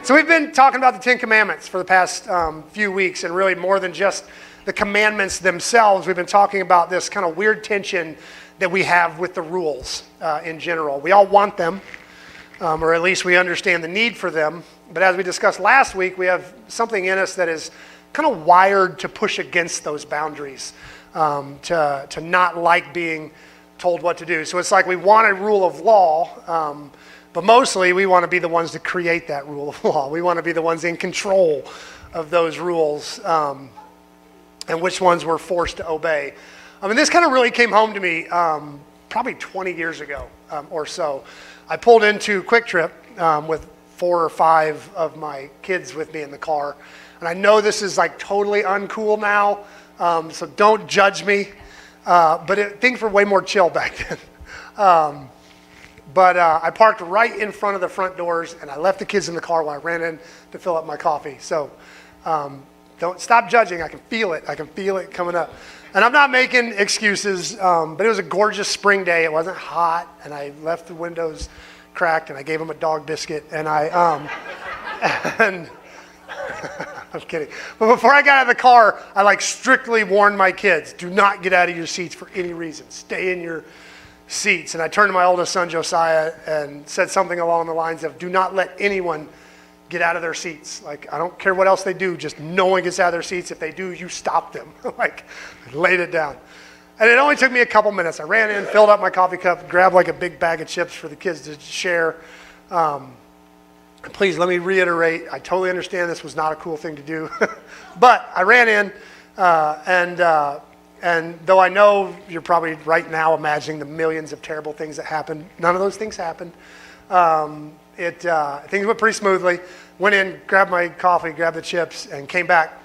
So we've been talking about the Ten Commandments for the past few weeks, and really more than just the commandments themselves. We've been talking about this kind of weird tension that we have with the rules in general. We all want them, or at least we understand the need for them. But as we discussed last week, we have something in us that is kind of wired to push against those boundaries, to not like being told what to do. So it's like we want a rule of law, but mostly we want to be the ones to create that rule of law. We want to be the ones in control of those rules, and which ones we're forced to obey. I mean, this kind of really came home to me probably 20 years ago or so. I pulled into Quick Trip with 4 or 5 of my kids with me in the car. And I know this is like totally uncool now, so don't judge me. But things were way more chill back then. But I parked right in front of the front doors, and I left the kids in the car while I ran in to fill up my coffee. So don't stop judging. I can feel it. I can feel it coming up. And I'm not making excuses, but it was a gorgeous spring day. It wasn't hot, and I left the windows cracked, and I gave them a dog biscuit, and and I'm kidding. But before I got out of the car, I strictly warned my kids, do not get out of your seats for any reason. Stay in your seats. And I turned to my oldest son, Josiah, and said something along the lines of, do not let anyone get out of their seats. I don't care what else they do, just no one gets out of their seats. If they do, you stop them. I laid it down. And it only took me a couple minutes. I ran in, filled up my coffee cup, grabbed a big bag of chips for the kids to share. Please let me reiterate, I totally understand this was not a cool thing to do. But I ran in, and though I know you're probably right now imagining the millions of terrible things that happened, none of those things happened. Things went pretty smoothly. Went in, grabbed my coffee, grabbed the chips, and came back.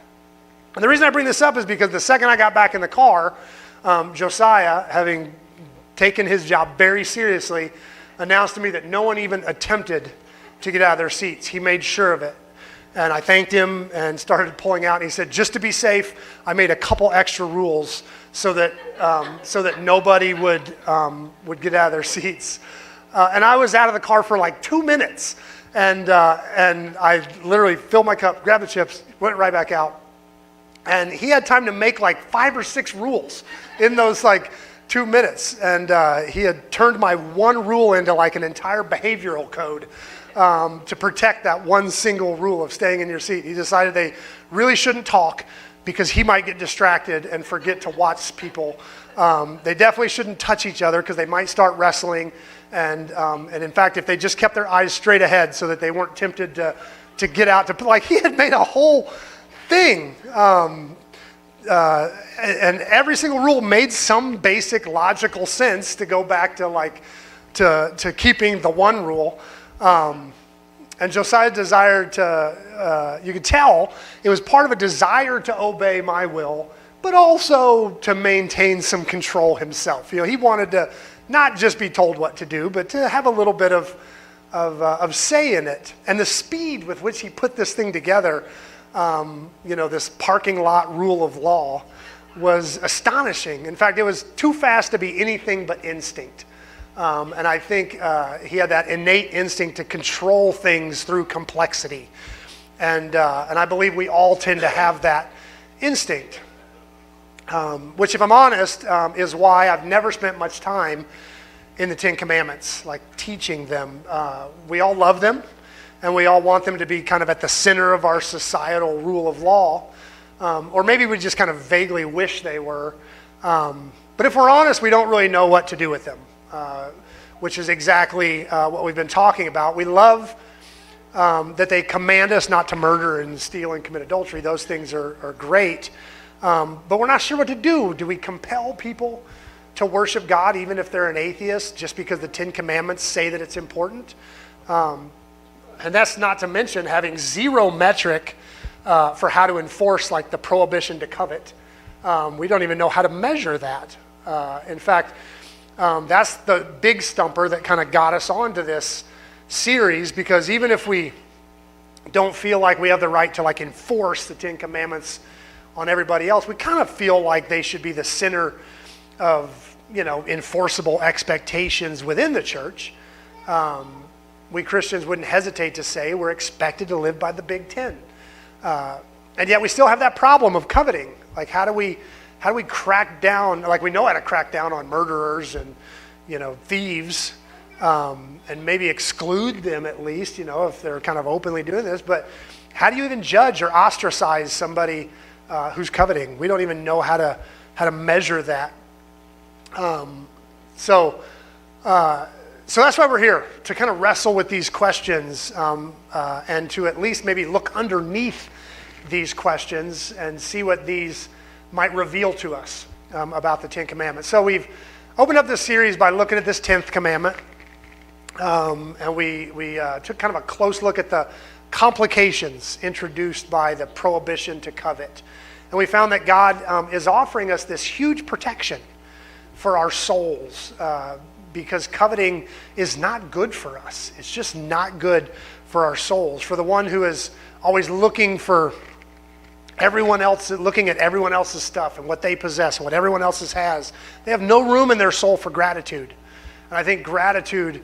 And the reason I bring this up is because the second I got back in the car, Josiah, having taken his job very seriously, announced to me that no one even attempted to get out of their seats. He made sure of it. And I thanked him and started pulling out. And he said, just to be safe, I made a couple extra rules so that nobody would get out of their seats. And I was out of the car for 2 minutes. And I literally filled my cup, grabbed the chips, went right back out. And he had time to make 5 or 6 rules in those 2 minutes. And he had turned my one rule into an entire behavioral code to protect that one single rule of staying in your seat. He decided they really shouldn't talk because he might get distracted and forget to watch people. They definitely shouldn't touch each other because they might start wrestling. And in fact, if they just kept their eyes straight ahead so that they weren't tempted to get out to he had made a whole thing. And every single rule made some basic logical sense to go back to keeping the one rule. And Josiah desired to, you could tell, it was part of a desire to obey my will, but also to maintain some control himself. He wanted to not just be told what to do, but to have a little bit of say in it. And the speed with which he put this thing together, this parking lot rule of law, was astonishing. In fact, it was too fast to be anything but instinct. And I think he had that innate instinct to control things through complexity. And I believe we all tend to have that instinct. Which, if I'm honest, is why I've never spent much time in the Ten Commandments, teaching them. We all love them, and we all want them to be kind of at the center of our societal rule of law. Or maybe we just kind of vaguely wish they were. But if we're honest, we don't really know what to do with them. Which is exactly what we've been talking about. We love that they command us not to murder and steal and commit adultery. Those things are great. But we're not sure what to do. Do we compel people to worship God even if they're an atheist just because the Ten Commandments say that it's important? And that's not to mention having zero metric for how to enforce the prohibition to covet. We don't even know how to measure that. In fact, that's the big stumper that kind of got us onto this series, because even if we don't feel like we have the right to enforce the Ten Commandments on everybody else, we kind of feel like they should be the center of enforceable expectations within the church. we Christians wouldn't hesitate to say we're expected to live by the Big Ten. And yet we still have that problem of coveting. Like, how do we crack down? Like, we know how to crack down on murderers and, thieves, and maybe exclude them at least, if they're kind of openly doing this. But how do you even judge or ostracize somebody who's coveting? We don't even know how to measure that. So that's why we're here, to kind of wrestle with these questions, and to at least maybe look underneath these questions and see what these might reveal to us about the Ten Commandments. So we've opened up this series by looking at this 10th commandment, and we took kind of a close look at the complications introduced by the prohibition to covet. And we found that God is offering us this huge protection for our souls, because coveting is not good for us. It's just not good for our souls. For the one who is always looking at everyone else's stuff and what they possess and what everyone else has, they have no room in their soul for gratitude. And I think gratitude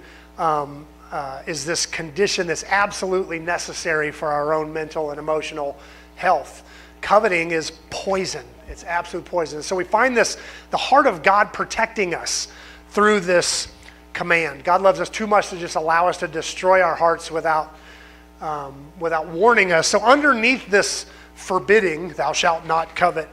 is this condition that's absolutely necessary for our own mental and emotional health. Coveting is poison. It's absolute poison. So we find the heart of God protecting us through this command. God loves us too much to just allow us to destroy our hearts without warning us. So underneath this forbidding, thou shalt not covet,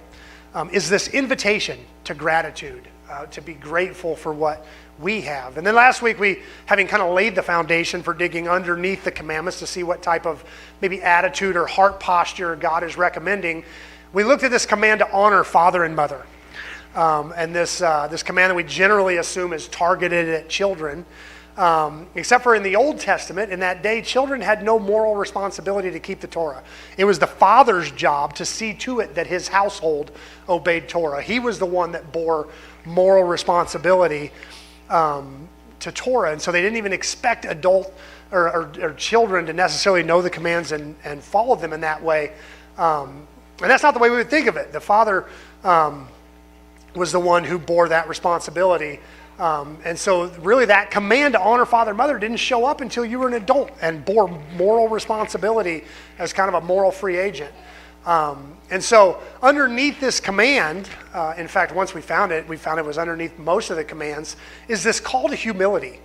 is this invitation to gratitude, to be grateful for what we have. And then last week, we, having kind of laid the foundation for digging underneath the commandments to see what type of maybe attitude or heart posture God is recommending, we looked at this command to honor father and mother. And this command that we generally assume is targeted at children, except for in the Old Testament. In that day, children had no moral responsibility to keep the Torah. It was the father's job to see to it that his household obeyed Torah. He was the one that bore moral responsibility to Torah. And so they didn't even expect adult or children to necessarily know the commands and follow them in that way. And that's not the way we would think of it. The father was the one who bore that responsibility. And so really that command to honor father and mother didn't show up until you were an adult and bore moral responsibility as kind of a moral free agent. And so underneath this command, in fact, once we found it was underneath most of the commands, is this call to humility.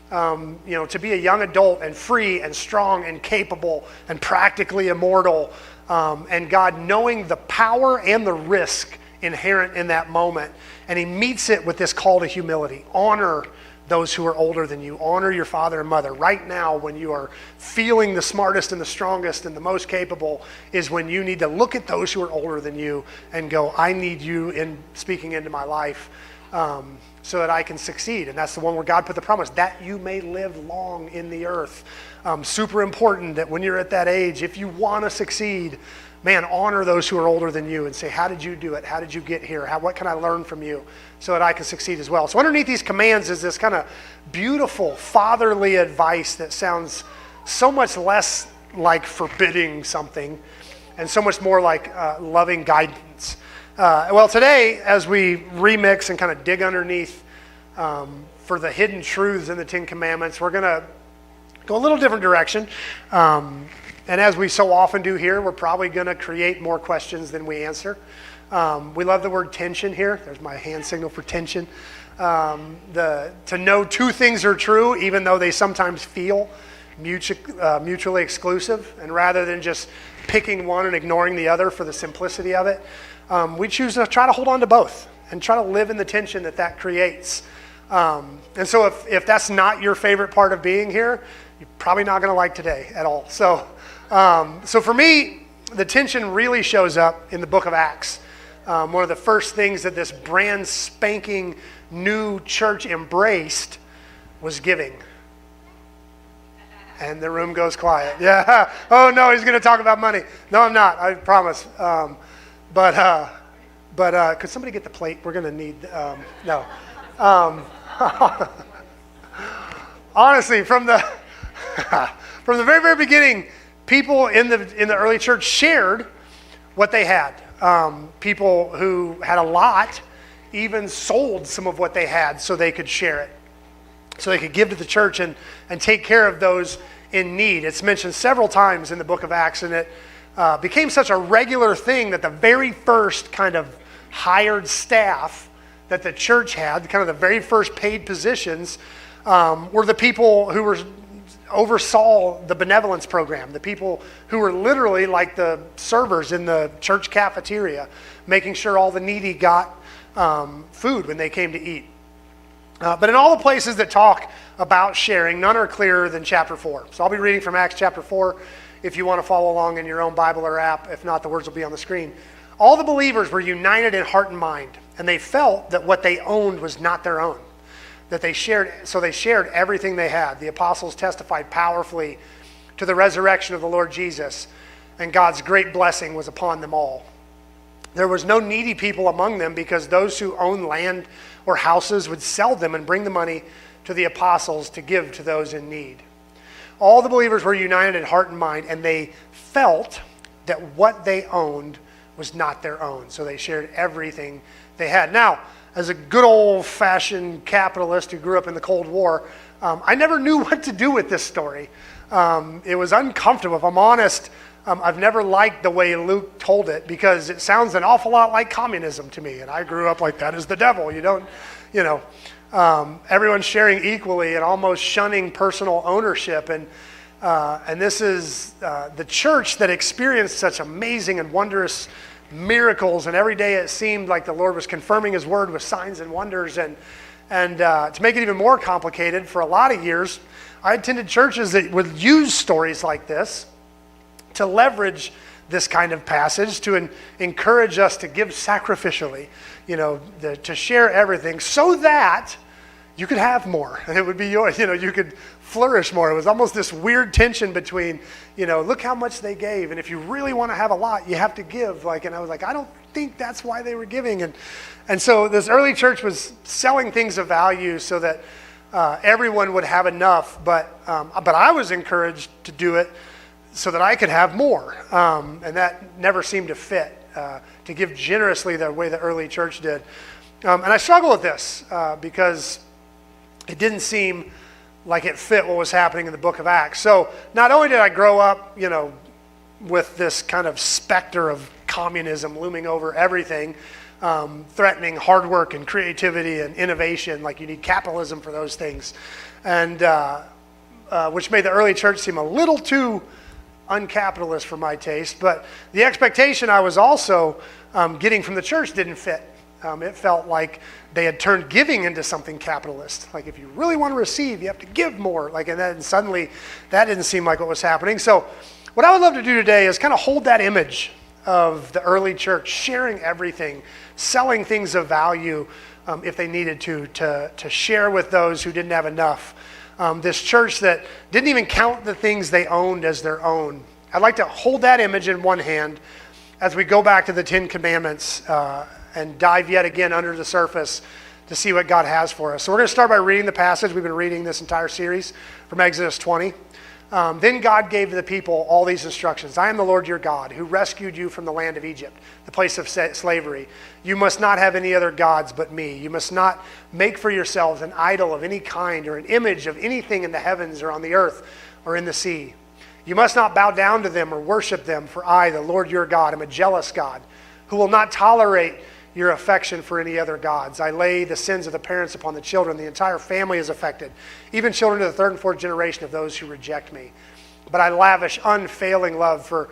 To be a young adult and free and strong and capable and practically immortal, and God knowing the power and the risk inherent in that moment. And he meets it with this call to humility. Honor those who are older than you. Honor your father and mother. Right now, when you are feeling the smartest and the strongest and the most capable, is when you need to look at those who are older than you and go, I need you in speaking into my life so that I can succeed. And that's the one where God put the promise, that you may live long in the earth. Super important that when you're at that age, if you want to succeed, man, honor those who are older than you and say, how did you do it? How did you get here? What can I learn from you so that I can succeed as well? So underneath these commands is this kind of beautiful fatherly advice that sounds so much less like forbidding something and so much more like loving guidance. Well, today, as we remix and kind of dig underneath for the hidden truths in the Ten Commandments, we're going to go a little different direction. And as we so often do here, we're probably going to create more questions than we answer. We love the word tension here. There's my hand signal for tension. To know two things are true, even though they sometimes feel mutually exclusive. And rather than just picking one and ignoring the other for the simplicity of it, we choose to try to hold on to both and try to live in the tension that creates. And so if that's not your favorite part of being here, you're probably not going to like today at all. So for me, the tension really shows up in the book of Acts. One of the first things that this brand spanking new church embraced was giving. And the room goes quiet. Yeah. Oh no, he's going to talk about money. No, I'm not. I promise. But could somebody get the plate? We're going to need. No. Honestly, from the very, very beginning, people in the early church shared what they had. People who had a lot even sold some of what they had so they could share it. so they could give to the church and take care of those in need. It's mentioned several times in the book of Acts, and it became such a regular thing that the very first kind of hired staff that the church had, kind of the very first paid positions, were the people who oversaw the benevolence program, the people who were literally like the servers in the church cafeteria, making sure all the needy got food when they came to eat. But in all the places that talk about sharing, none are clearer than chapter 4. So I'll be reading from Acts chapter 4 if you want to follow along in your own Bible or app. If not, the words will be on the screen. All the believers were united in heart and mind, and they felt that what they owned was not their own, that they shared everything they had. The apostles testified powerfully to the resurrection of the Lord Jesus, and God's great blessing was upon them all. There was no needy people among them, because those who owned land or houses would sell them and bring the money to the apostles to give to those in need. All the believers were united in heart and mind, and they felt that what they owned was not their own. So they shared everything they had. Now, as a good old-fashioned capitalist who grew up in the Cold War, I never knew what to do with this story. It was uncomfortable. If I'm honest, I've never liked the way Luke told it, because it sounds an awful lot like communism to me. And I grew up like, that is the devil. Everyone's sharing equally and almost shunning personal ownership. And this is the church that experienced such amazing and wondrous miracles, and every day it seemed like the Lord was confirming his word with signs and wonders. And to make it even more complicated, for a lot of years, I attended churches that would use stories like this to leverage this kind of passage to encourage us to give sacrificially, to share everything so that you could have more and it would be yours, you could flourish more. It was almost this weird tension between, look how much they gave, and if you really want to have a lot, you have to give. And I was like, I don't think that's why they were giving. And so this early church was selling things of value so that everyone would have enough, but I was encouraged to do it so that I could have more, and that never seemed to fit, to give generously the way the early church did. And I struggle with this because it didn't seem like it fit what was happening in the book of Acts. So not only did I grow up, with this kind of specter of communism looming over everything, threatening hard work and creativity and innovation, like you need capitalism for those things, and which made the early church seem a little too uncapitalist for my taste. But the expectation I was also getting from the church didn't fit. It felt like they had turned giving into something capitalist. Like, if you really want to receive, you have to give more. And then suddenly that didn't seem like what was happening. So what I would love to do today is kind of hold that image of the early church, sharing everything, selling things of value if they needed to share with those who didn't have enough. This church that didn't even count the things they owned as their own. I'd like to hold that image in one hand as we go back to the Ten Commandments and dive yet again under the surface to see what God has for us. So we're going to start by reading the passage. We've been reading this entire series from Exodus 20. Then God gave to the people all these instructions. I am the Lord your God, who rescued you from the land of Egypt, the place of slavery. You must not have any other gods but me. You must not make for yourselves an idol of any kind or an image of anything in the heavens or on the earth or in the sea. You must not bow down to them or worship them, for I, the Lord your God, am a jealous God, who will not tolerate your affection for any other gods. I lay the sins of the parents upon the children. The entire family is affected, even children to the third and fourth generation of those who reject me. But I lavish unfailing love for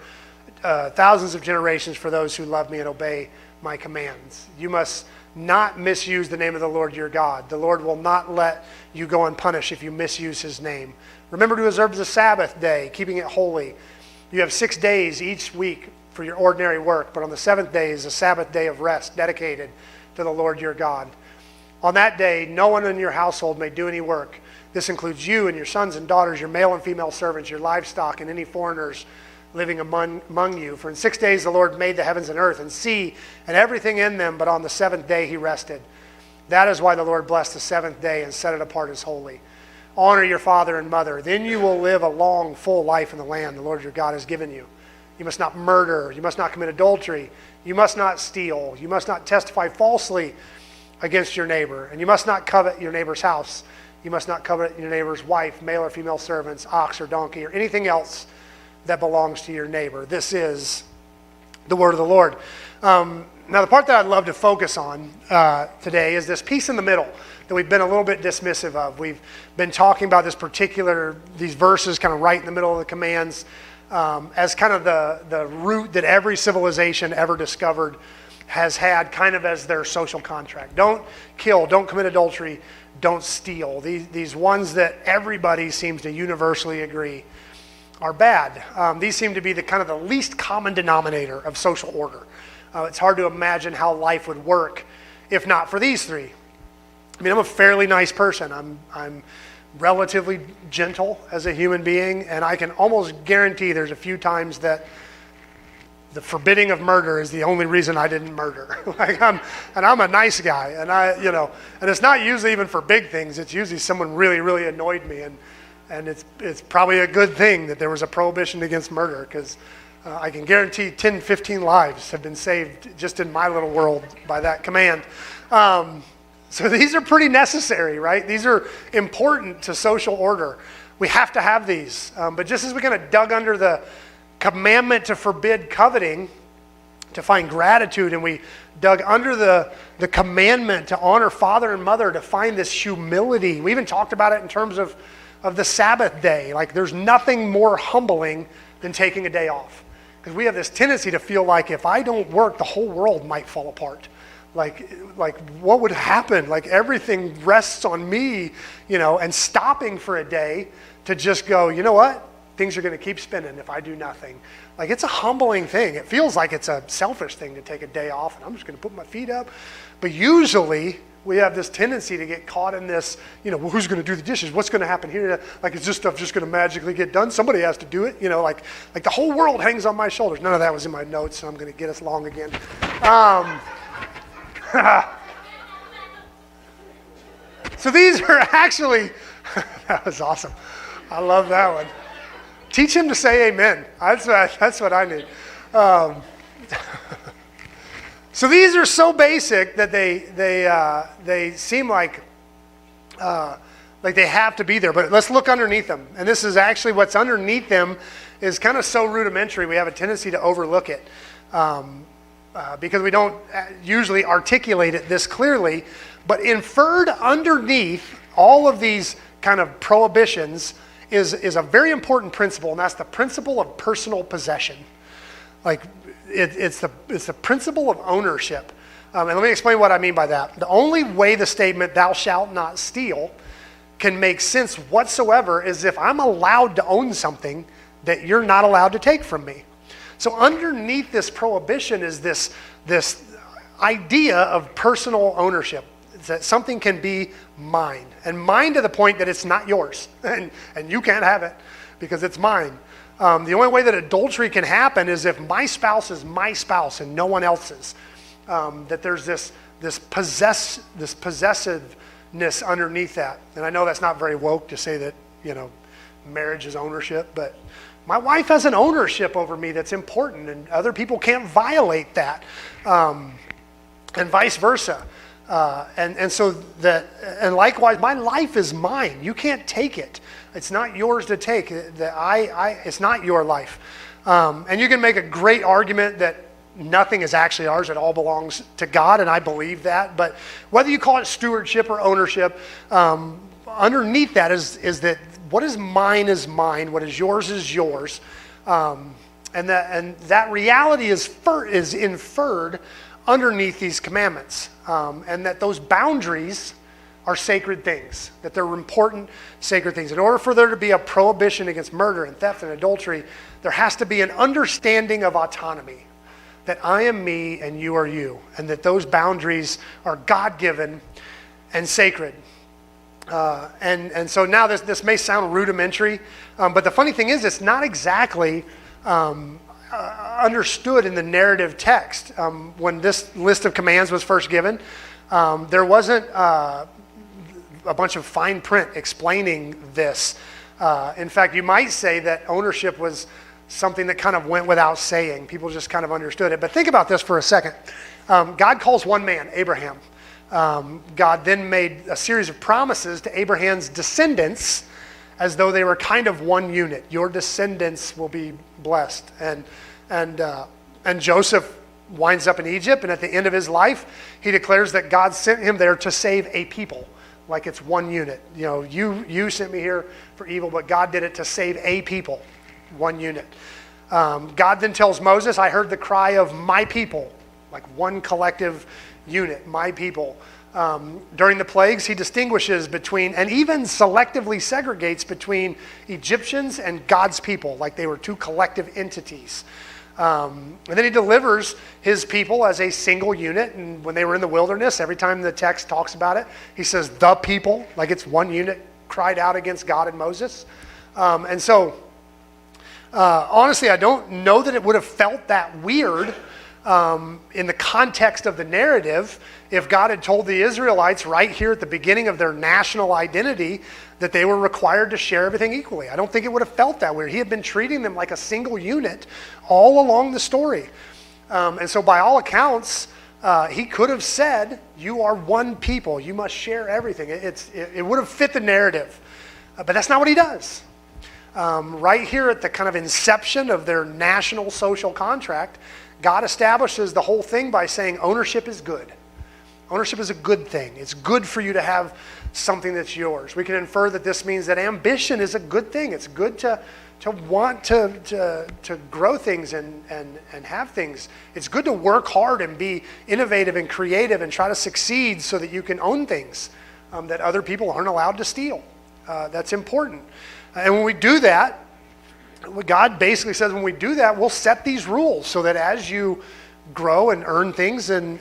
thousands of generations for those who love me and obey my commands. You must not misuse the name of the Lord your God. The Lord will not let you go unpunished if you misuse his name. Remember to observe the Sabbath day, keeping it holy. You have 6 days each week for your ordinary work, but on the seventh day is a Sabbath day of rest dedicated to the Lord your God. On that day, no one in your household may do any work. This includes you and your sons and daughters, your male and female servants, your livestock, and any foreigners living among you. For in 6 days the Lord made the heavens and earth and sea and everything in them, but on the seventh day he rested. That is why the Lord blessed the seventh day and set it apart as holy. Honor your father and mother. Then you will live a long, full life in the land the Lord your God has given you. You must not murder. You must not commit adultery. You must not steal. You must not testify falsely against your neighbor. And you must not covet your neighbor's house. You must not covet your neighbor's wife, male or female servants, ox or donkey, or anything else that belongs to your neighbor. This is the word of the Lord. Now, the part that I'd love to focus on today is this piece in the middle that we've been a little bit dismissive of. We've been talking about these verses kind of right in the middle of the commands as kind of the root that every civilization ever discovered has had kind of as their social contract. Don't kill, don't commit adultery, don't steal. These ones that everybody seems to universally agree are bad. These seem to be the kind of the least common denominator of social order. It's hard to imagine how life would work if not for these three. I mean, I'm a fairly nice person. I'm relatively gentle as a human being, and I can almost guarantee there's a few times that the forbidding of murder is the only reason I didn't murder. I'm a nice guy, and it's not usually even for big things. It's usually someone really, really annoyed me, and it's probably a good thing that there was a prohibition against murder, because I can guarantee 10, 15 lives have been saved just in my little world by that command. So these are pretty necessary, right? These are important to social order. We have to have these. But just as we kind of dug under the commandment to forbid coveting, to find gratitude, and we dug under the commandment to honor father and mother, to find this humility. We even talked about it in terms of the Sabbath day. Like, there's nothing more humbling than taking a day off. Because we have this tendency to feel like if I don't work, the whole world might fall apart. Like what would happen? Like, everything rests on me, and stopping for a day to just go, you know what? Things are going to keep spinning if I do nothing. Like, it's a humbling thing. It feels like it's a selfish thing to take a day off and I'm just going to put my feet up. But usually we have this tendency to get caught in this, well, who's going to do the dishes? What's going to happen here? Like, is this stuff just going to magically get done? Somebody has to do it. Like the whole world hangs on my shoulders. None of that was in my notes, so I'm going to get us long again. So these are actually, that was awesome. I love that one. Teach him to say amen. That's what I need. So these are so basic that they seem like they have to be there. But let's look underneath them. And this is actually what's underneath them is kind of so rudimentary. We have a tendency to overlook it because we don't usually articulate it this clearly. But inferred underneath all of these kind of prohibitions is a very important principle, and that's the principle of personal possession. Like, it's the principle of ownership. And let me explain what I mean by that. The only way the statement, thou shalt not steal, can make sense whatsoever is if I'm allowed to own something that you're not allowed to take from me. So underneath this prohibition is this idea of personal ownership. It's that something can be mine. And mine to the point that it's not yours. And you can't have it because it's mine. The only way that adultery can happen is if my spouse is my spouse and no one else's. That there's this possessiveness underneath that. And I know that's not very woke to say that, marriage is ownership, but my wife has an ownership over me that's important, and other people can't violate that, and vice versa. And likewise, my life is mine. You can't take it. It's not yours to take. It's not your life. And you can make a great argument that nothing is actually ours. It all belongs to God, and I believe that. But whether you call it stewardship or ownership, underneath that is that what is mine is mine. What is yours. And that reality is inferred underneath these commandments, and that those boundaries are sacred things, that they're important sacred things. In order for there to be a prohibition against murder and theft and adultery, there has to be an understanding of autonomy, that I am me and you are you, and that those boundaries are God-given and sacred. And so now this may sound rudimentary, but the funny thing is it's not exactly understood in the narrative text. When this list of commands was first given, there wasn't a bunch of fine print explaining this. In fact, you might say that ownership was something that kind of went without saying. People just kind of understood it. But think about this for a second. God calls one man, Abraham. God then made a series of promises to Abraham's descendants as though they were kind of one unit. Your descendants will be blessed. And Joseph winds up in Egypt, and at the end of his life, he declares that God sent him there to save a people, like it's one unit. You know, you sent me here for evil, but God did it to save a people, one unit. God then tells Moses, I heard the cry of my people, like one collective unit, my people. During the plagues, he distinguishes between, and even selectively segregates between Egyptians and God's people, like they were two collective entities. And then he delivers his people as a single unit. And when they were in the wilderness, every time the text talks about it, he says the people, like it's one unit, cried out against God and Moses. Honestly, I don't know that it would have felt that weird in the context of the narrative if God had told the Israelites right here at the beginning of their national identity that they were required to share everything equally. I don't think it would have felt that weird. He had been treating them like a single unit all along the story. And so by all accounts, he could have said, you are one people. You must share everything. It would have fit the narrative. But that's not what he does. Right here at the kind of inception of their national social contract, God establishes the whole thing by saying ownership is good. Ownership is a good thing. It's good for you to have something that's yours. We can infer that this means that ambition is a good thing. It's good to want to grow things and have things. It's good to work hard and be innovative and creative and try to succeed so that you can own things that other people aren't allowed to steal. That's important. And when we do that, God basically says when we do that, we'll set these rules so that as you grow and earn things and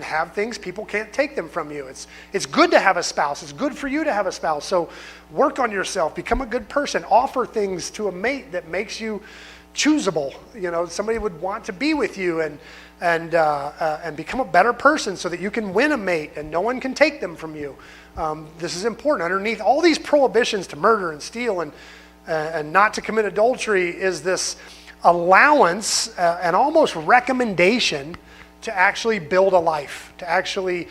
have things, people can't take them from you. It's good to have a spouse. It's good for you to have a spouse. So work on yourself. Become a good person. Offer things to a mate that makes you choosable. You know, somebody would want to be with you and become a better person so that you can win a mate and no one can take them from you. This is important. Underneath all these prohibitions to murder and steal and not to commit adultery is this allowance and almost recommendation to actually build a life, to actually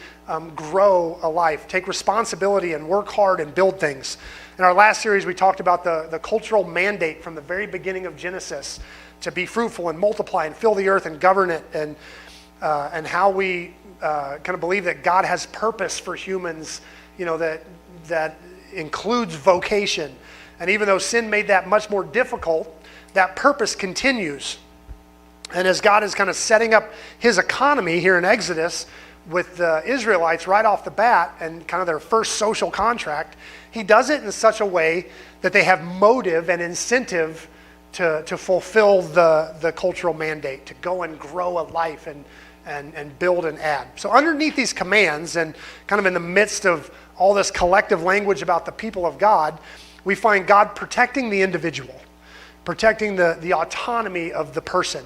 grow a life, take responsibility and work hard and build things. In our last series, we talked about the cultural mandate from the very beginning of Genesis to be fruitful and multiply and fill the earth and govern it, and how we kind of believe that God has purpose for humans, you know, that includes vocation. And even though sin made that much more difficult, that purpose continues. And as God is kind of setting up his economy here in Exodus with the Israelites right off the bat and kind of their first social contract, he does it in such a way that they have motive and incentive to fulfill the cultural mandate, to go and grow a life and build and add. So underneath these commands and kind of in the midst of all this collective language about the people of God, we find God protecting the individual, protecting the autonomy of the person.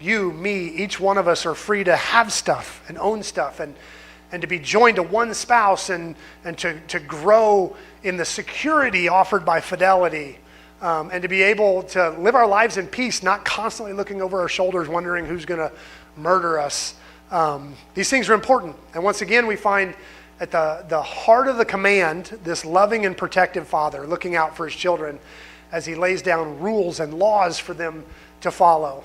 You, me, each one of us are free to have stuff and own stuff and to be joined to one spouse and to grow in the security offered by fidelity, and to be able to live our lives in peace, not constantly looking over our shoulders wondering who's going to murder us. These things are important. And once again, we find at the heart of the command, this loving and protective father looking out for his children as he lays down rules and laws for them to follow.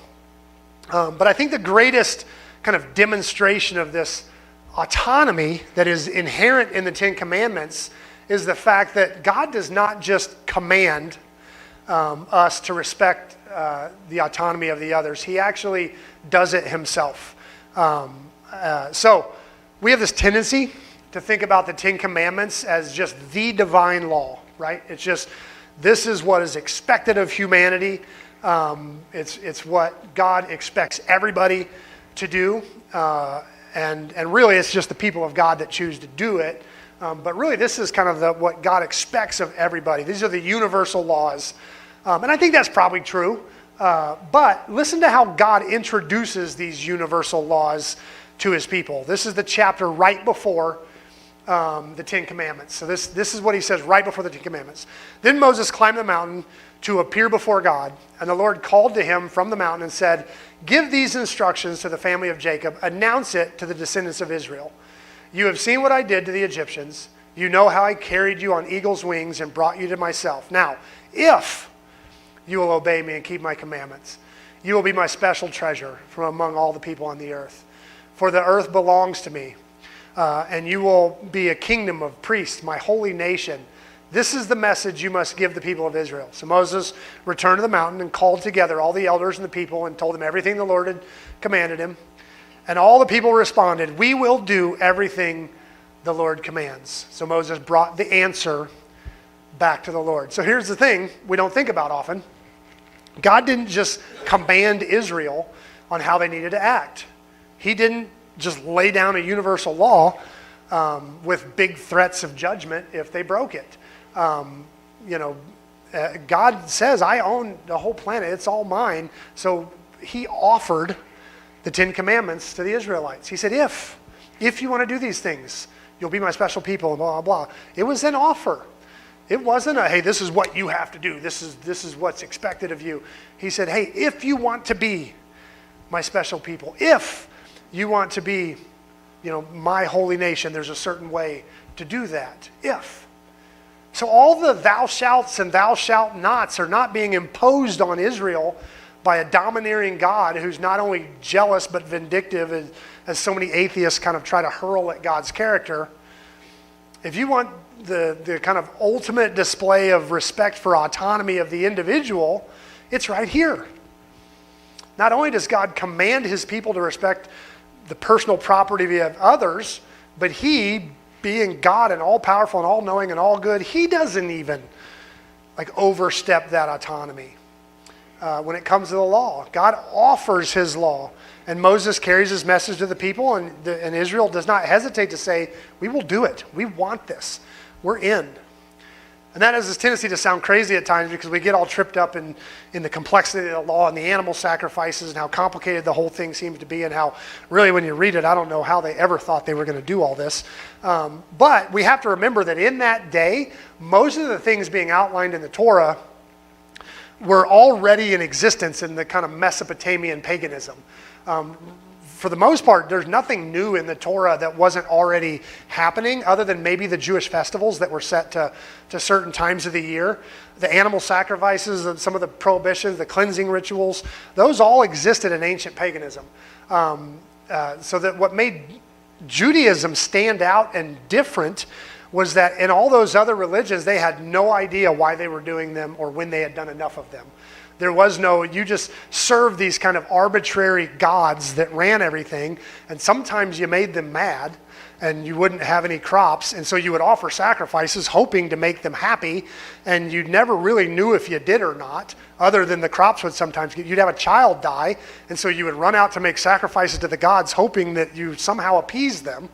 But I think the greatest kind of demonstration of this autonomy that is inherent in the Ten Commandments is the fact that God does not just command us to respect the autonomy of the others. He actually does it himself. So we have this tendency to think about the Ten Commandments as just the divine law, right? It's just, this is what is expected of humanity. It's what God expects everybody to do. And really, it's just the people of God that choose to do it. But really, this is kind of what God expects of everybody. These are the universal laws. And I think that's probably true. But listen to how God introduces these universal laws to his people. This is the chapter right before the Ten Commandments. So this is what he says right before the Ten Commandments. Then Moses climbed the mountain to appear before God, and the Lord called to him from the mountain and said, "Give these instructions to the family of Jacob, announce it to the descendants of Israel. You have seen what I did to the Egyptians. You know how I carried you on eagle's wings and brought you to myself. Now, if you will obey me and keep my commandments, you will be my special treasure from among all the people on the earth. For the earth belongs to me, and you will be a kingdom of priests, my holy nation. This is the message you must give the people of Israel. So Moses returned to the mountain and called together all the elders and the people and told them everything the Lord had commanded him. And all the people responded, we will do everything the Lord commands. So Moses brought the answer back to the Lord. So here's the thing we don't think about often. God didn't just command Israel on how they needed to act. He didn't just lay down a universal law with big threats of judgment if they broke it. God says, I own the whole planet. It's all mine. So he offered the 10 Commandments to the Israelites. He said, if you want to do these things, you'll be my special people, and blah, blah, blah. It was an offer. It wasn't a, hey, this is what you have to do. This is what's expected of you. He said, hey, if you want to be my special people, if you want to be, my holy nation, there's a certain way to do that. If. So all the thou shalts and thou shalt nots are not being imposed on Israel by a domineering God who's not only jealous but vindictive, as so many atheists kind of try to hurl at God's character. If you want the kind of ultimate display of respect for autonomy of the individual, it's right here. Not only does God command his people to respect the personal property of others, but he, being God and all-powerful and all-knowing and all-good, he doesn't even overstep that autonomy. When it comes to the law, God offers his law, and Moses carries his message to the people, and Israel does not hesitate to say, we will do it. We want this. We're in. And that has this tendency to sound crazy at times because we get all tripped up in the complexity of the law and the animal sacrifices and how complicated the whole thing seems to be, and how really when you read it, I don't know how they ever thought they were going to do all this. But we have to remember that in that day, most of the things being outlined in the Torah were already in existence in the kind of Mesopotamian paganism. For the most part, there's nothing new in the Torah that wasn't already happening, other than maybe the Jewish festivals that were set to certain times of the year. The animal sacrifices, some of the prohibitions, the cleansing rituals, those all existed in ancient paganism. So that what made Judaism stand out and different was that in all those other religions, they had no idea why they were doing them or when they had done enough of them. There was no, you just served these kind of arbitrary gods that ran everything, and sometimes you made them mad and you wouldn't have any crops, and so you would offer sacrifices hoping to make them happy, and you never really knew if you did or not, other than the crops would sometimes get, you'd have a child die, and so you would run out to make sacrifices to the gods hoping that you somehow appease them.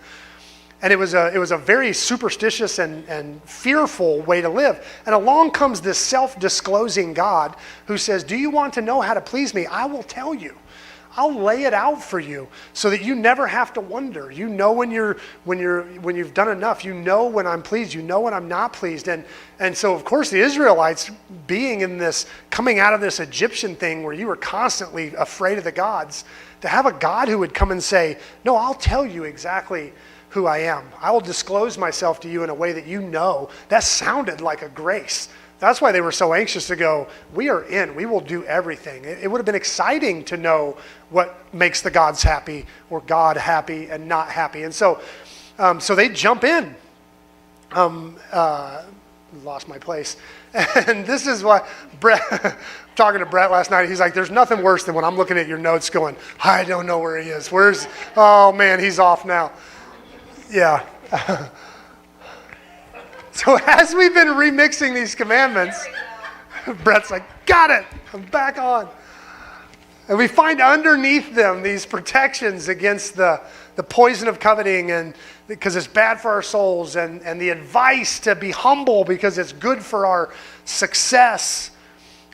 And it was a very superstitious and fearful way to live. And along comes this self-disclosing God who says, do you want to know how to please me? I will tell you. I'll lay it out for you so that you never have to wonder. You know when you've done enough. You know when I'm pleased. You know when I'm not pleased. And so of course the Israelites, being in this, coming out of this Egyptian thing where you were constantly afraid of the gods, to have a God who would come and say, no, I'll tell you exactly who I am. I will disclose myself to you in a way that you know. That sounded like a grace. That's why they were so anxious to go, we are in, we will do everything. It would have been exciting to know what makes the gods happy or God happy and not happy. And so they jump in. Lost my place. And this is why Brett, talking to Brett last night, he's like, there's nothing worse than when I'm looking at your notes going, I don't know where he is. Oh man, he's off now. Yeah. So as we've been remixing these commandments, Brett's like, got it, I'm back on. And we find underneath them these protections against the poison of coveting, and because it's bad for our souls, and the advice to be humble because it's good for our success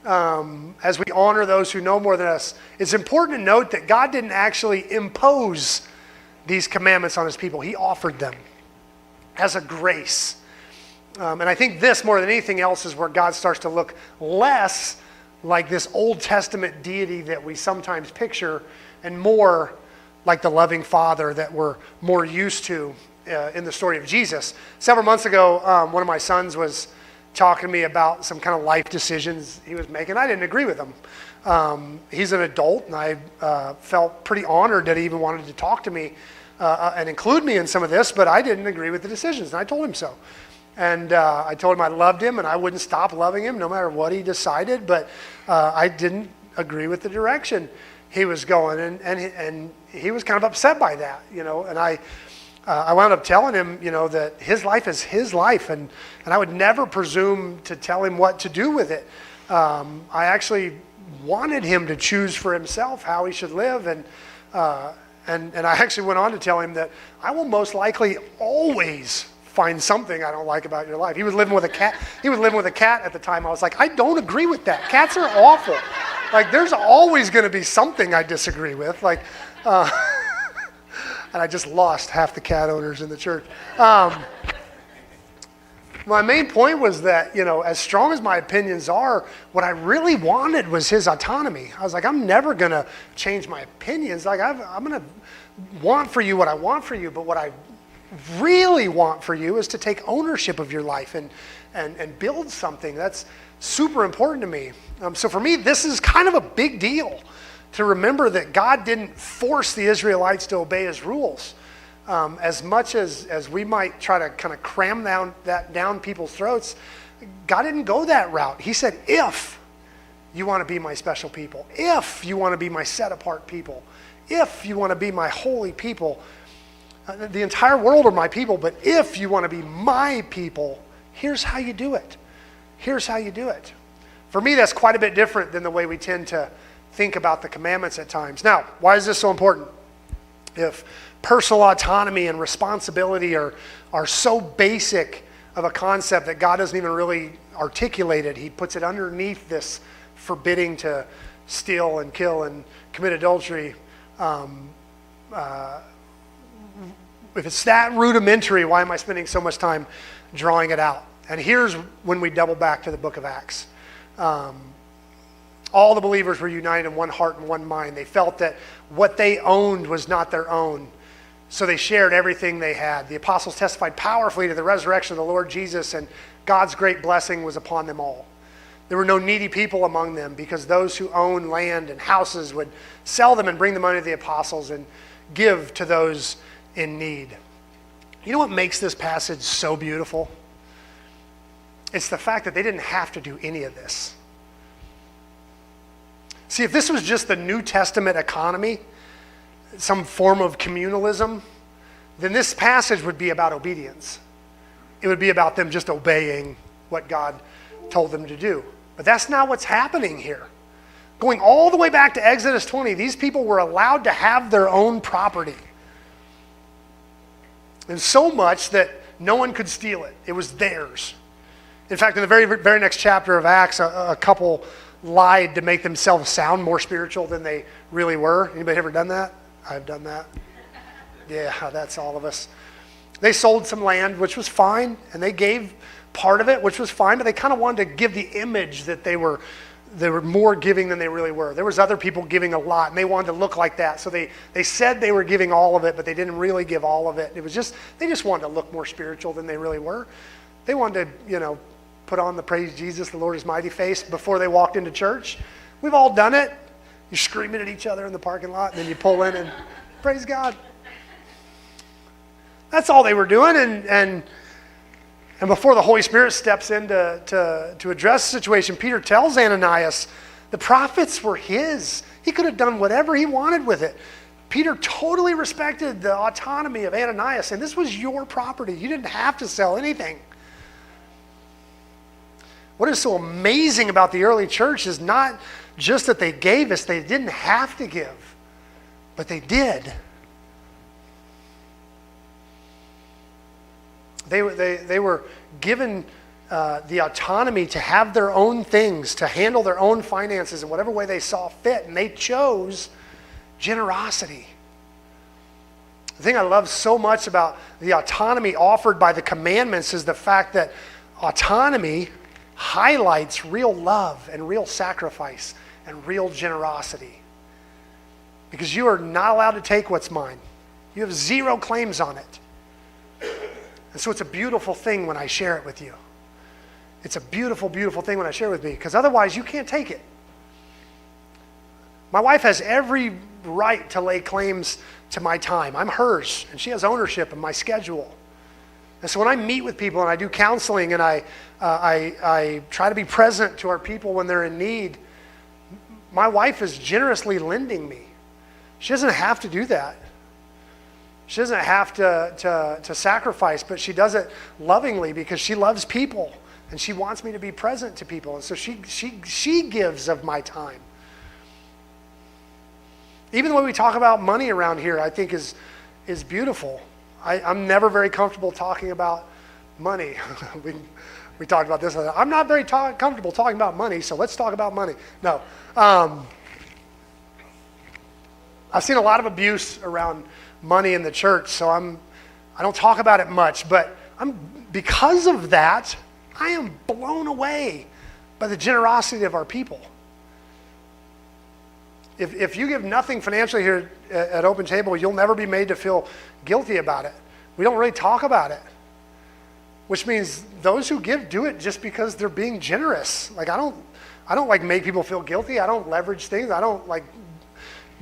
as we honor those who know more than us. It's important to note that God didn't actually impose these commandments on his people. He offered them as a grace. And I think this, more than anything else, is where God starts to look less like this Old Testament deity that we sometimes picture, and more like the loving Father that we're more used to in the story of Jesus. Several months ago, one of my sons was talking to me about some kind of life decisions he was making. I didn't agree with him. He's an adult, and I felt pretty honored that he even wanted to talk to me and include me in some of this, but I didn't agree with the decisions, and I told him so. And I told him I loved him, and I wouldn't stop loving him no matter what he decided, but I didn't agree with the direction he was going, and he was kind of upset by that, and I wound up telling him, that his life is his life, and I would never presume to tell him what to do with it. I actually wanted him to choose for himself how he should live, and I actually went on to tell him that I will most likely always find something I don't like about your life. He was living with a cat. He was living with a cat at the time. I was like, I don't agree with that. Cats are awful. Like, there's always going to be something I disagree with. Like, and I just lost half the cat owners in the church. My main point was that, as strong as my opinions are, what I really wanted was his autonomy. I was like, I'm never going to change my opinions. Like, I'm going to want for you what I want for you, but what I really want for you is to take ownership of your life and build something. That's super important to me. So for me, this is kind of a big deal to remember that God didn't force the Israelites to obey his rules. As much as we might try to kind of cram down people's throats, God didn't go that route. He said, if you want to be my special people, if you want to be my set apart people, if you want to be my holy people, the entire world are my people, but if you want to be my people, here's how you do it. Here's how you do it. For me, that's quite a bit different than the way we tend to think about the commandments at times. Now, why is this so important? If personal autonomy and responsibility are so basic of a concept that God doesn't even really articulate it, he puts it underneath this forbidding to steal and kill and commit adultery. If it's that rudimentary, why am I spending so much time drawing it out? And here's when we double back to the book of Acts. All the believers were united in one heart and one mind. They felt that what they owned was not their own, so they shared everything they had. The apostles testified powerfully to the resurrection of the Lord Jesus, and God's great blessing was upon them all. There were no needy people among them, because those who owned land and houses would sell them and bring the money to the apostles and give to those in need. You know what makes this passage so beautiful? It's the fact that they didn't have to do any of this. See, if this was just the New Testament economy, some form of communalism, then this passage would be about obedience. It would be about them just obeying what God told them to do. But that's not what's happening here. Going all the way back to Exodus 20, these people were allowed to have their own property. And so much that no one could steal it. It was theirs. In fact, in the very, very next chapter of Acts, a couple lied to make themselves sound more spiritual than they really were. Anybody ever done that? I've done that. Yeah, that's all of us. They sold some land, which was fine, and they gave part of it, which was fine, but they kind of wanted to give the image that they were more giving than they really were. There was other people giving a lot, and they wanted to look like that. So they said they were giving all of it, but they didn't really give all of it. It was they just wanted to look more spiritual than they really were. They wanted to, put on the praise Jesus, the Lord is mighty face before they walked into church. We've all done it. You're screaming at each other in the parking lot, and then you pull in and praise God. That's all they were doing, and before the Holy Spirit steps in to address the situation, Peter tells Ananias, the prophets were his. He could have done whatever he wanted with it. Peter totally respected the autonomy of Ananias, and this was your property. You didn't have to sell anything. What is so amazing about the early church is not just that they gave us, they didn't have to give, but they did. They were given the autonomy to have their own things, to handle their own finances in whatever way they saw fit, and they chose generosity. The thing I love so much about the autonomy offered by the commandments is the fact that autonomy highlights real love and real sacrifice and real generosity. Because you are not allowed to take what's mine. You have zero claims on it. And so it's a beautiful thing when I share it with you. It's a beautiful, beautiful thing when I share it with me, because otherwise you can't take it. My wife has every right to lay claims to my time. I'm hers, and she has ownership of my schedule. And so when I meet with people and I do counseling and I try to be present to our people when they're in need, my wife is generously lending me. She doesn't have to do that. She doesn't have to sacrifice, but she does it lovingly because she loves people and she wants me to be present to people. And so she gives of my time. Even the way we talk about money around here, I think is beautiful. I'm never very comfortable talking about money. we talked about this. I'm not very comfortable talking about money, so let's talk about money. No. I've seen a lot of abuse around money in the church, so I don't talk about it much, but because of that, I am blown away by the generosity of our people. If you give nothing financially here at Open Table, you'll never be made to feel guilty about it. We don't really talk about it, which means those who give do it just because they're being generous. Like I don't like make people feel guilty. I don't leverage things. I don't like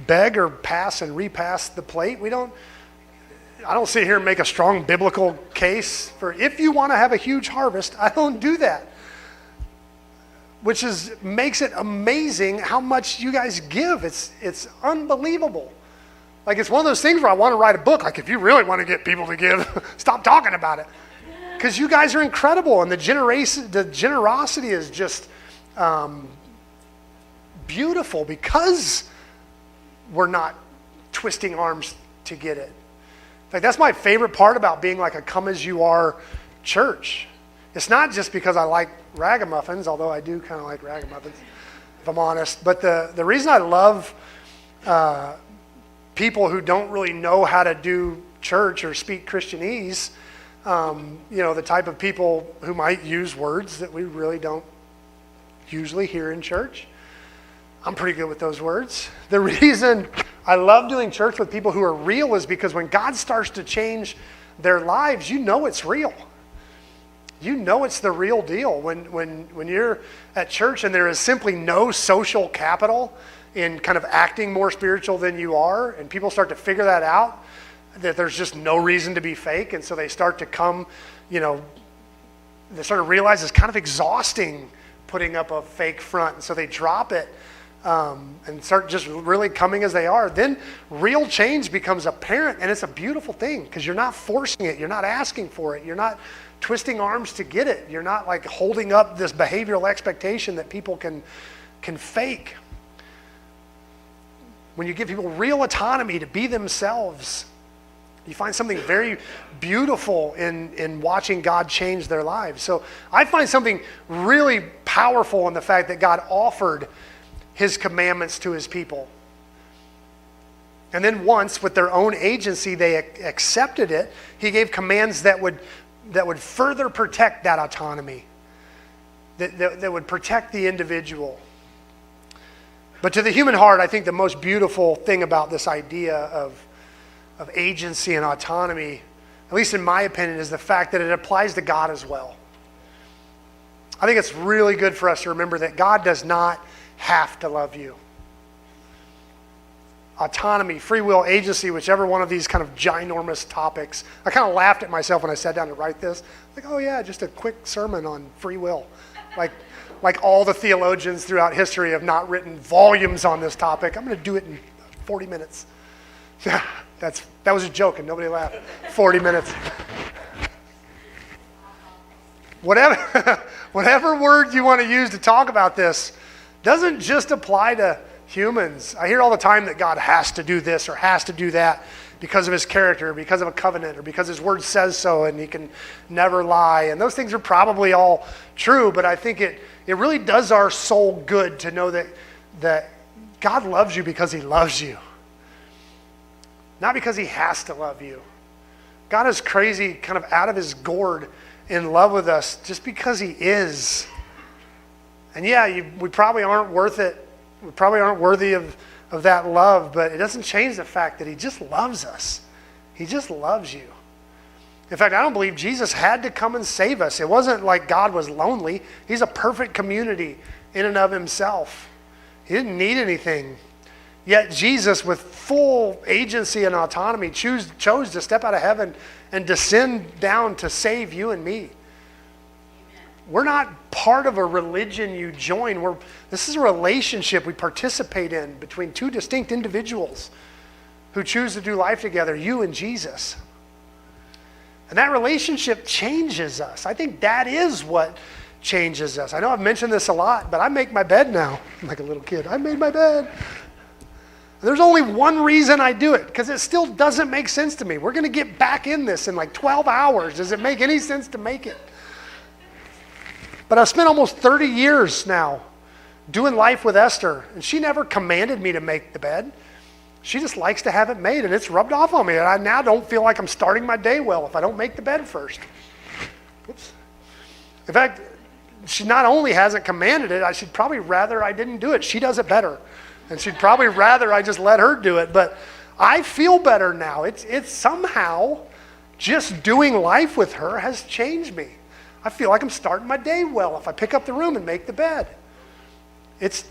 beg or pass and repass the plate. I don't sit here and make a strong biblical case for if you want to have a huge harvest. I don't do that. Which makes it amazing how much you guys give. It's unbelievable. Like it's one of those things where I want to write a book. Like if you really want to get people to give, stop talking about it. Because you guys are incredible, and the generosity is just beautiful because we're not twisting arms to get it. In fact, that's my favorite part about being like a come as you are church. It's not just because I like ragamuffins, although I do kind of like ragamuffins, if I'm honest. But the reason I love people who don't really know how to do church or speak Christianese, the type of people who might use words that we really don't usually hear in church. I'm pretty good with those words. The reason I love doing church with people who are real is because when God starts to change their lives, you know it's real. You know it's the real deal. When you're at church and there is simply no social capital in kind of acting more spiritual than you are, and people start to figure that out, that there's just no reason to be fake, and so they start to come, they start to realize it's kind of exhausting putting up a fake front, and so they drop it and start just really coming as they are. Then real change becomes apparent, and it's a beautiful thing because you're not forcing it, you're not asking for it, you're not twisting arms to get it. You're not like holding up this behavioral expectation that people can fake. When you give people real autonomy to be themselves, you find something very beautiful in watching God change their lives. So I find something really powerful in the fact that God offered his commandments to his people. And then once, with their own agency, they accepted it, he gave commands that would further protect that autonomy, that would protect the individual. But to the human heart, I think the most beautiful thing about this idea of agency and autonomy, at least in my opinion, is the fact that it applies to God as well. I think it's really good for us to remember that God does not have to love you. Autonomy, free will, agency, whichever one of these kind of ginormous topics. I kind of laughed at myself when I sat down to write this. Like, oh yeah, just a quick sermon on free will. Like all the theologians throughout history have not written volumes on this topic. I'm going to do it in 40 minutes. That was a joke and nobody laughed. 40 minutes. Whatever word you want to use to talk about this doesn't just apply to humans. I hear all the time that God has to do this or has to do that because of his character, or because of a covenant, or because his word says so and he can never lie. And those things are probably all true, but I think it really does our soul good to know that God loves you because he loves you. Not because he has to love you. God is crazy, kind of out of his gourd in love with us just because he is. And yeah, we probably aren't worth it. We probably aren't worthy of that love, but it doesn't change the fact that he just loves us. He just loves you. In fact, I don't believe Jesus had to come and save us. It wasn't like God was lonely. He's a perfect community in and of himself. He didn't need anything. Yet Jesus, with full agency and autonomy, chose to step out of heaven and descend down to save you and me. Amen. We're not part of a religion you join. This is a relationship we participate in between two distinct individuals who choose to do life together, you and Jesus. And that relationship changes us. I think that is what changes us. I know I've mentioned this a lot, but I make my bed now. I'm like a little kid. I made my bed. There's only one reason I do it, because it still doesn't make sense to me. We're going to get back in this in like 12 hours. Does it make any sense to make it? But I've spent almost 30 years now doing life with Esther, and she never commanded me to make the bed. She just likes to have it made, and it's rubbed off on me. And I now don't feel like I'm starting my day well if I don't make the bed first. Oops. In fact, she not only hasn't commanded it, she'd probably rather I didn't do it. She does it better. And she'd probably rather I just let her do it. But I feel better now. It's somehow just doing life with her has changed me. I feel like I'm starting my day well if I pick up the room and make the bed. It's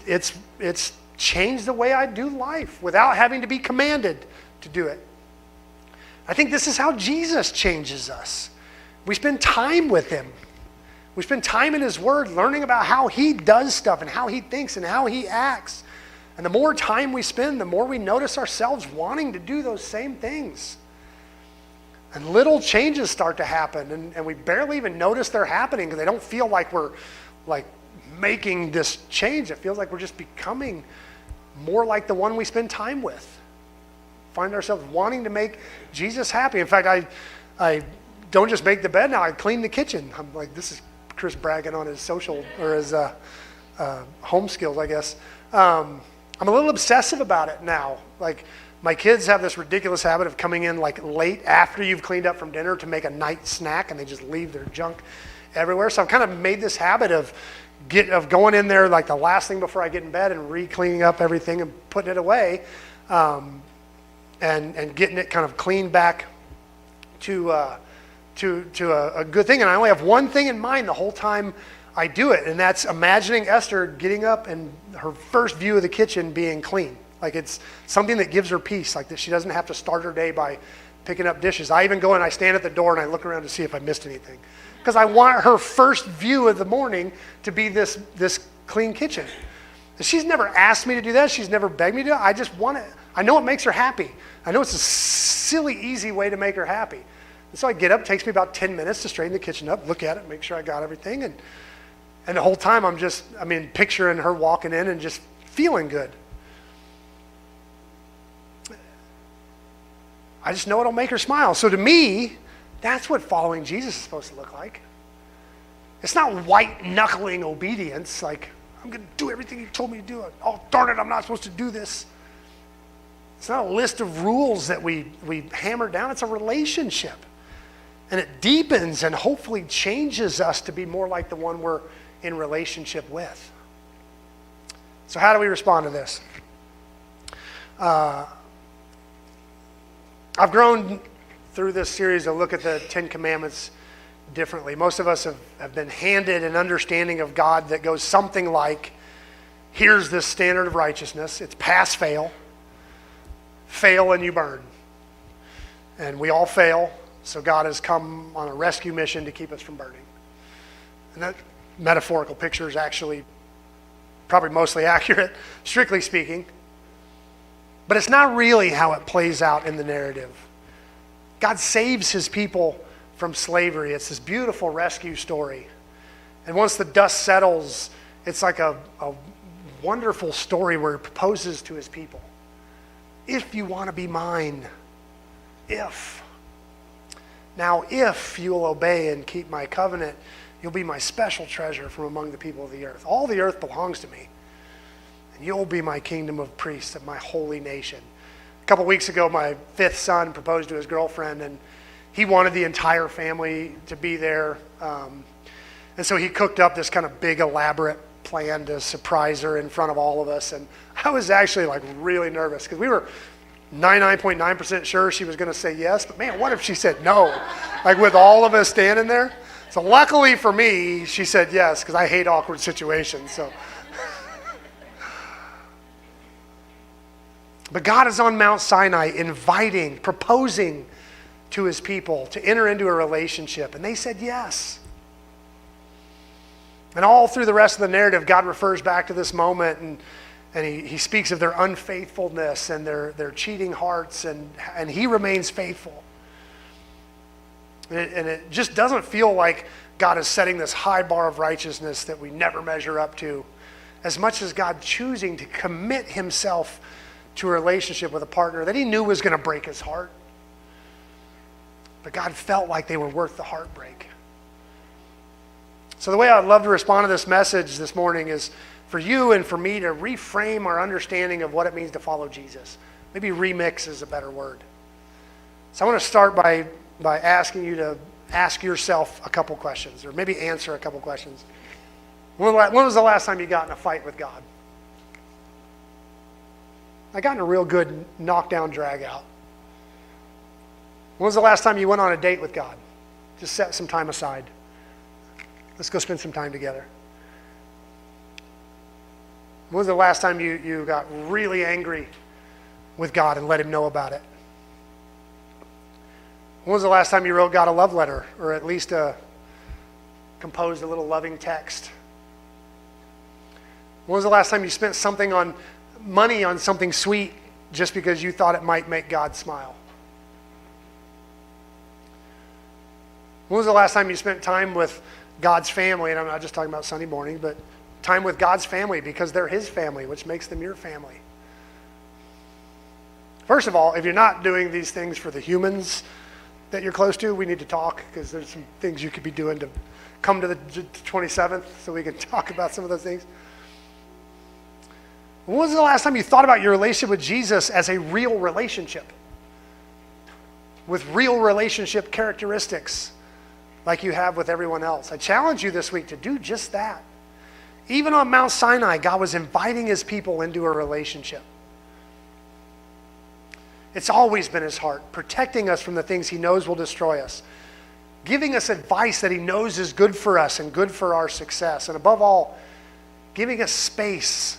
changed the way I do life without having to be commanded to do it. I think this is how Jesus changes us. We spend time with him. We spend time in his word learning about how he does stuff and how he thinks and how he acts. And the more time we spend, the more we notice ourselves wanting to do those same things. And little changes start to happen, and we barely even notice they're happening because they don't feel like we're like making this change. It feels like we're just becoming more like the one we spend time with. Find ourselves wanting to make Jesus happy. In fact, I don't just make the bed now, I clean the kitchen. I'm like, this is Chris bragging on his social or his home skills, I guess. I'm a little obsessive about it now. Like, my kids have this ridiculous habit of coming in like late after you've cleaned up from dinner to make a night snack, and they just leave their junk everywhere. So I've kind of made this habit of going in there like the last thing before I get in bed and re-cleaning up everything and putting it away, and getting it kind of cleaned back to a good thing. And I only have one thing in mind the whole time I do it, and that's imagining Esther getting up and her first view of the kitchen being clean. Like, it's something that gives her peace, like that she doesn't have to start her day by picking up dishes. I even go and I stand at the door and I look around to see if I missed anything, because I want her first view of the morning to be this clean kitchen. And she's never asked me to do that. She's never begged me to do it. I just want it. I know it makes her happy. I know it's a silly, easy way to make her happy. And so I get up, it takes me about 10 minutes to straighten the kitchen up, look at it, make sure I got everything. And the whole time I'm picturing her walking in and just feeling good. I just know it'll make her smile. So to me, that's what following Jesus is supposed to look like. It's not white-knuckling obedience, like, I'm going to do everything he told me to do. Oh, darn it, I'm not supposed to do this. It's not a list of rules that we hammer down. It's a relationship. And it deepens and hopefully changes us to be more like the one we're in relationship with. So how do we respond to this? I've grown through this series to look at the Ten Commandments differently. Most of us have been handed an understanding of God that goes something like, here's this standard of righteousness. It's pass, fail. Fail and you burn. And we all fail, so God has come on a rescue mission to keep us from burning. And that metaphorical picture is actually probably mostly accurate, strictly speaking. But it's not really how it plays out in the narrative. God saves his people from slavery. It's this beautiful rescue story. And once the dust settles, it's like a wonderful story where he proposes to his people. If you want to be mine, if you will obey and keep my covenant, you'll be my special treasure from among the people of the earth. All the earth belongs to me. And you'll be my kingdom of priests of my holy nation. A couple weeks ago, my fifth son proposed to his girlfriend, and he wanted the entire family to be there. And so he cooked up this kind of big, elaborate plan to surprise her in front of all of us. And I was actually like really nervous because we 99.9% sure she was going to say yes, but man, what if she said no? Like with all of us standing there. So luckily for me, she said yes, because I hate awkward situations. So, but God is on Mount Sinai inviting, proposing to his people to enter into a relationship, and they said yes. And all through the rest of the narrative, God refers back to this moment, and he speaks of their unfaithfulness and their cheating hearts, and he remains faithful. And it just doesn't feel like God is setting this high bar of righteousness that we never measure up to, as much as God choosing to commit himself to a relationship with a partner that he knew was going to break his heart. But God felt like they were worth the heartbreak. So the way I'd love to respond to this message this morning is for you and for me to reframe our understanding of what it means to follow Jesus. Maybe remix is a better word. So I want to start by asking you to ask yourself a couple questions, or maybe answer a couple questions. When was the last time you got in a fight with God? I got in a real good knockdown, drag out. When was the last time you went on a date with God? Just set some time aside. Let's go spend some time together. When was the last time you got really angry with God and let him know about it? When was the last time you wrote God a love letter, or at least composed a little loving text? When was the last time you spent money on something sweet just because you thought it might make God smile? When was the last time you spent time with God's family? And I'm not just talking about Sunday morning, but time with God's family because they're his family, which makes them your family. First of all, if you're not doing these things for the humans that you're close to, we need to talk, because there's some things you could be doing to come to the 27th so we can talk about some of those things. When was the last time you thought about your relationship with Jesus as a real relationship? With real relationship characteristics like you have with everyone else? I challenge you this week to do just that. Even on Mount Sinai, God was inviting his people into a relationship. It's always been his heart, protecting us from the things he knows will destroy us, giving us advice that he knows is good for us and good for our success, and above all, giving us space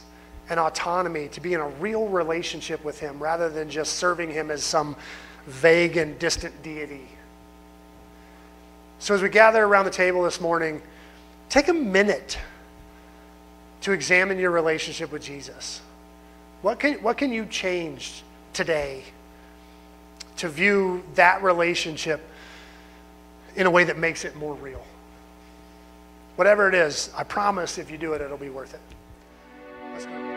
and autonomy to be in a real relationship with him rather than just serving him as some vague and distant deity. So as we gather around the table this morning, take a minute to examine your relationship with Jesus. What can you change today to view that relationship in a way that makes it more real? Whatever it is, I promise if you do it, it'll be worth it. Let's go.